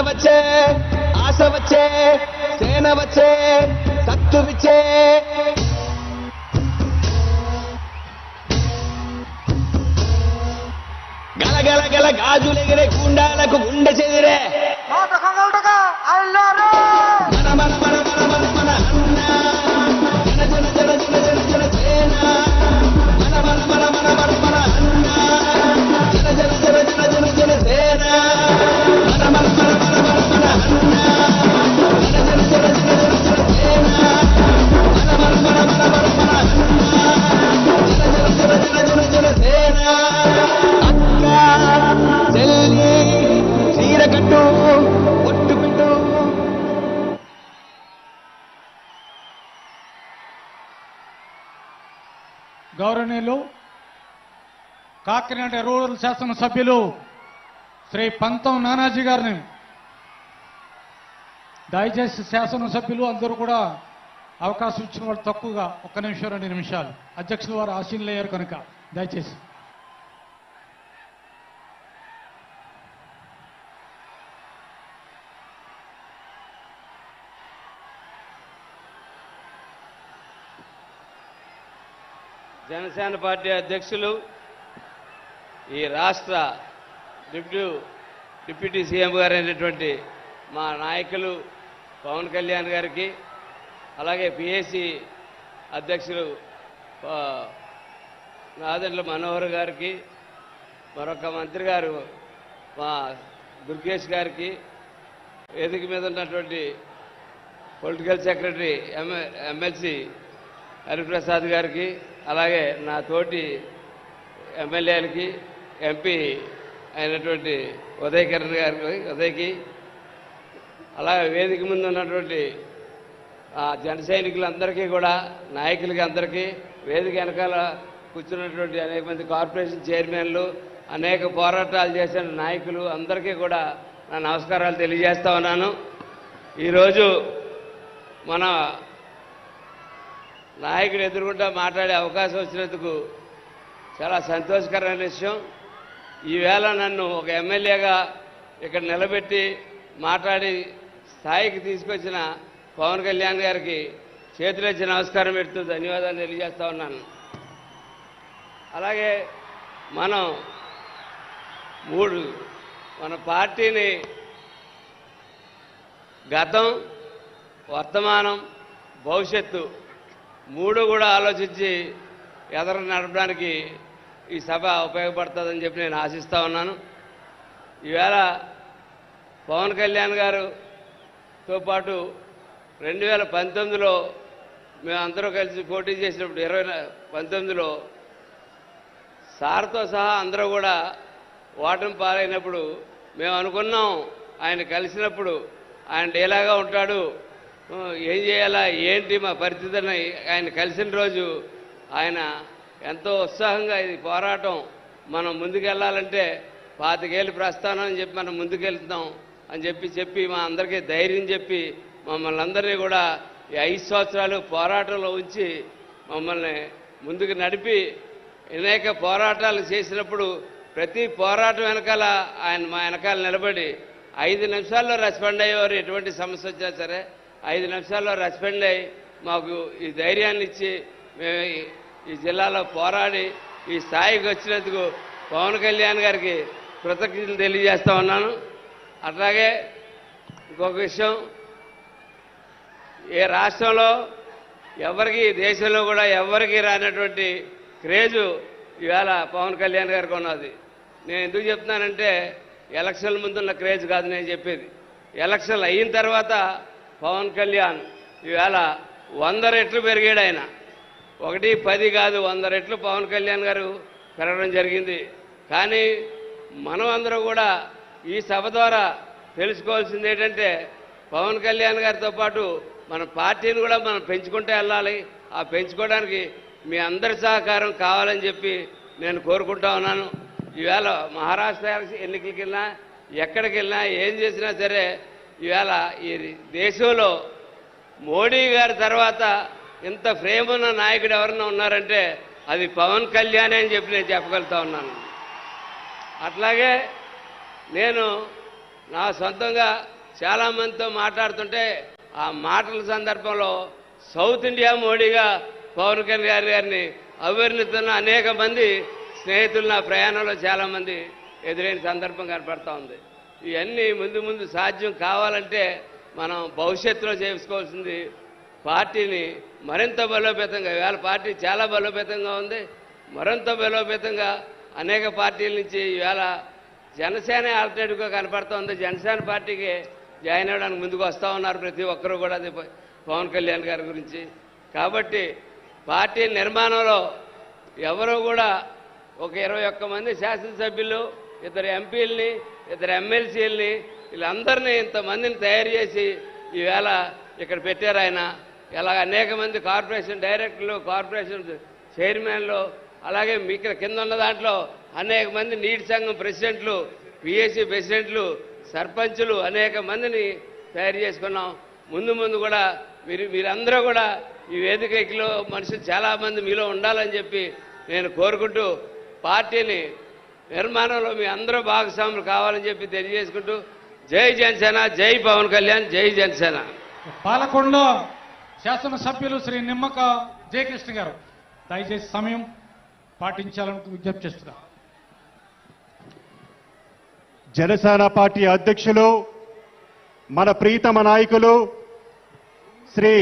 వచ్చే ఆశ వచ్చే సేన వచ్చే సత్తు విచ్చే గలగల గల గాజులెగిరే గుండాలకు గుండె చెదిరే మన మన మన మన మన మన అన్న జన జన జన జన జన జన సేన మన మన మన మన మన మన అన్న జన జన జన జన జన జన సేన మన మన మన మన మన మన అన్న జన జన జన జన జన జన సేన మన మన మన మన మన మన అన్న జన జన జన జన జన జన సేన అక్క చెల్లి చీర కట్టు ఒట్టు పెట్టు. గౌరవనీయులు కాకినాడ రూరల్ శాసనసభ్యులు శ్రీ పంతం నానాజీ గారిని దయచేసి శాసనసభ్యులు అందరూ కూడా అవకాశం ఇచ్చిన వాళ్ళు తక్కువగా 1 నిమిషం 2 నిమిషాలు అధ్యక్షుల వారు ఆశీనులయ్యారు కనుక దయచేసి. జనసేన పార్టీ అధ్యక్షులు ఈ రాష్ట్ర డిప్యూటీ సీఎం గారు అయినటువంటి మా నాయకులు పవన్ కళ్యాణ్ గారికి, అలాగే పిఏసీ అధ్యక్షులు నాదెండ్ల మనోహర్ గారికి, మరొక మంత్రి గారు మా దుర్గేష్ గారికి, వేదిక మీద ఉన్నటువంటి పొలిటికల్ సెక్రటరీ ఎమ్మెల్సీ హరిప్రసాద్ గారికి, అలాగే నా తోటి ఎమ్మెల్యేలకి, ఎంపీ అయినటువంటి ఉదయకిరణ్ గారికి, ఉదయ్కి, అలాగే వేదిక ముందు ఉన్నటువంటి జన సైనికులందరికీ కూడా, నాయకులకి అందరికీ, వేదిక వెనకాల కూర్చున్నటువంటి అనేక మంది కార్పొరేషన్ చైర్మన్లు, అనేక పోరాటాలు చేసిన నాయకులు అందరికీ కూడా నా నమస్కారాలు తెలియజేస్తా ఉన్నాను. ఈరోజు మన నాయకుడు ఎదుర్కొంటా మాట్లాడే అవకాశం వచ్చినందుకు చాలా సంతోషకరమైన విషయం. ఈవేళ నన్ను ఒక ఎమ్మెల్యేగా ఇక్కడ నిలబెట్టి మాట్లాడి స్థాయికి తీసుకొచ్చిన పవన్ కళ్యాణ్ గారికి చేతులెత్తి నమస్కారం పెడుతూ ధన్యవాదాలు తెలియజేస్తా ఉన్నాను. అలాగే మన పార్టీని గతం, వర్తమానం, భవిష్యత్తు 3 కూడా ఆలోచించి ఎదురు నడపడానికి ఈ సభ ఉపయోగపడుతుందని చెప్పి నేను ఆశిస్తూ ఉన్నాను. ఈవేళ పవన్ కళ్యాణ్ గారుతో పాటు 2019లో మేమందరూ కలిసి పోటీ చేసినప్పుడు 2019లో సార్తో సహా అందరూ కూడా ఓటమి పాలైనప్పుడు మేము అనుకున్నాం, ఆయన కలిసినప్పుడు ఆయన ఎలాగా ఉంటాడు, ఏం చేయాలా, ఏంటి మా పరిస్థితిని ఆయన కలిసిన రోజు ఆయన ఎంతో ఉత్సాహంగా ఇది పోరాటం మనం ముందుకెళ్ళాలంటే 25 ఏళ్ళు ప్రస్థానం అని చెప్పి మనం ముందుకెళ్తాం అని చెప్పి మా అందరికీ ధైర్యం చెప్పి మమ్మల్ని అందరినీ కూడా ఈ 5 సంవత్సరాలు పోరాటంలో ఉంచి మమ్మల్ని ముందుకు నడిపి అనేక పోరాటాలు చేసినప్పుడు ప్రతి పోరాటం వెనకాల ఆయన మా వెనకాల నిలబడి 5 నిమిషాల్లో రెస్పాండ్ అయ్యేవారు. ఎటువంటి సమస్య వచ్చినా సరే 5 నిమిషాల్లో రెస్పాండ్ అయ్యి మాకు ఈ ధైర్యాన్ని ఇచ్చి మేము ఈ జిల్లాలో పోరాడి ఈ స్థాయికి వచ్చినందుకు పవన్ కళ్యాణ్ గారికి కృతజ్ఞతలు తెలియజేస్తా ఉన్నాను. అట్లాగే ఇంకొక విషయం, ఏ రాష్ట్రంలో ఎవరికి, దేశంలో కూడా ఎవరికి రానటువంటి క్రేజు ఇవాళ పవన్ కళ్యాణ్ గారికి ఉన్నది. నేను ఎందుకు చెప్తున్నానంటే ఎలక్షన్ల ముందున్న క్రేజ్ కాదు నేను చెప్పేది. ఎలక్షన్లు అయిన తర్వాత పవన్ కళ్యాణ్ ఇవాళ 100 రెట్లు పెరిగాడు. ఆయన 1, 10 కాదు 100 రెట్లు పవన్ కళ్యాణ్ గారు పెరగడం జరిగింది. కానీ మనం అందరూ కూడా ఈ సభ ద్వారా తెలుసుకోవాల్సింది ఏంటంటే పవన్ కళ్యాణ్ గారితో పాటు మన పార్టీని కూడా మనం పెంచుకుంటూ వెళ్ళాలి. ఆ పెంచుకోవడానికి మీ అందరి సహకారం కావాలని చెప్పి నేను కోరుకుంటా ఉన్నాను. ఈవేళ మహారాష్ట్ర ఎన్నికలకి వెళ్ళినా, ఎక్కడికి వెళ్ళినా, ఏం చేసినా సరే ఈవేళ ఈ దేశంలో మోడీ గారి తర్వాత ఇంత ప్రేమ ఉన్న నాయకుడు ఎవరన్నా ఉన్నారంటే అది పవన్ కళ్యాణ్ అని చెప్పి నేను చెప్పగలుగుతా ఉన్నాను. అట్లాగే నేను నా సొంతంగా చాలామందితో మాట్లాడుతుంటే ఆ మాటల సందర్భంలో సౌత్ ఇండియా మోడీగా పవన్ కళ్యాణ్ గారిని అభివర్ణిస్తున్న అనేక మంది స్నేహితులు నా ప్రయాణంలో చాలామంది ఎదురైన సందర్భం కనపడతా ఉంది. ఇవన్నీ ముందు ముందు సాధ్యం కావాలంటే మనం భవిష్యత్తులో చేసుకోవాల్సింది పార్టీని మరింత బలోపేతంగా, ఇవాళ పార్టీ చాలా బలోపేతంగా ఉంది, మరింత బలోపేతంగా అనేక పార్టీల నుంచి ఈవేళ జనసేన ఆల్టర్నేటివ్గా కనపడుతూ ఉంది. జనసేన పార్టీకి జాయిన్ అవ్వడానికి ముందుకు వస్తూ ఉన్నారు ప్రతి ఒక్కరూ కూడా, అది పవన్ కళ్యాణ్ గారి గురించి. కాబట్టి పార్టీ నిర్మాణంలో ఎవరూ కూడా ఒక 21 మంది శాసనసభ్యులు, 2 ఎంపీలని, 2 ఎమ్మెల్సీలని, వీళ్ళందరినీ ఇంతమందిని తయారు చేసి ఈవేళ ఇక్కడ పెట్టారు ఆయన. ఇలాగ అనేక మంది కార్పొరేషన్ డైరెక్టర్లు, కార్పొరేషన్ చైర్మన్లు, అలాగే మీకు కింద ఉన్న దాంట్లో అనేక మంది నీటి సంఘం ప్రెసిడెంట్లు, పిఎస్సి ప్రెసిడెంట్లు, సర్పంచులు అనేక మందిని తయారు చేసుకున్నాం. ముందు ముందు కూడా మీరందరూ కూడా ఈ వేదికలో మనుషులు చాలామంది మీలో ఉండాలని చెప్పి నేను కోరుకుంటూ, పార్టీని నిర్మాణంలో మీ అందరూ భాగస్వాములు కావాలని చెప్పి తెలియజేసుకుంటూ, జై జనసేన, జై పవన్ కళ్యాణ్, జై జనసేన. పాలకొండ శాసనసభ్యులు శ్రీ నిమ్మక జయకృష్ణ గారు దయచేసి సమయం పాటించాలని విజ్ఞప్తి చేస్తున్నా. జనసేన పార్టీ అధ్యక్షులు, మన ప్రీతమ నాయకులు శ్రీ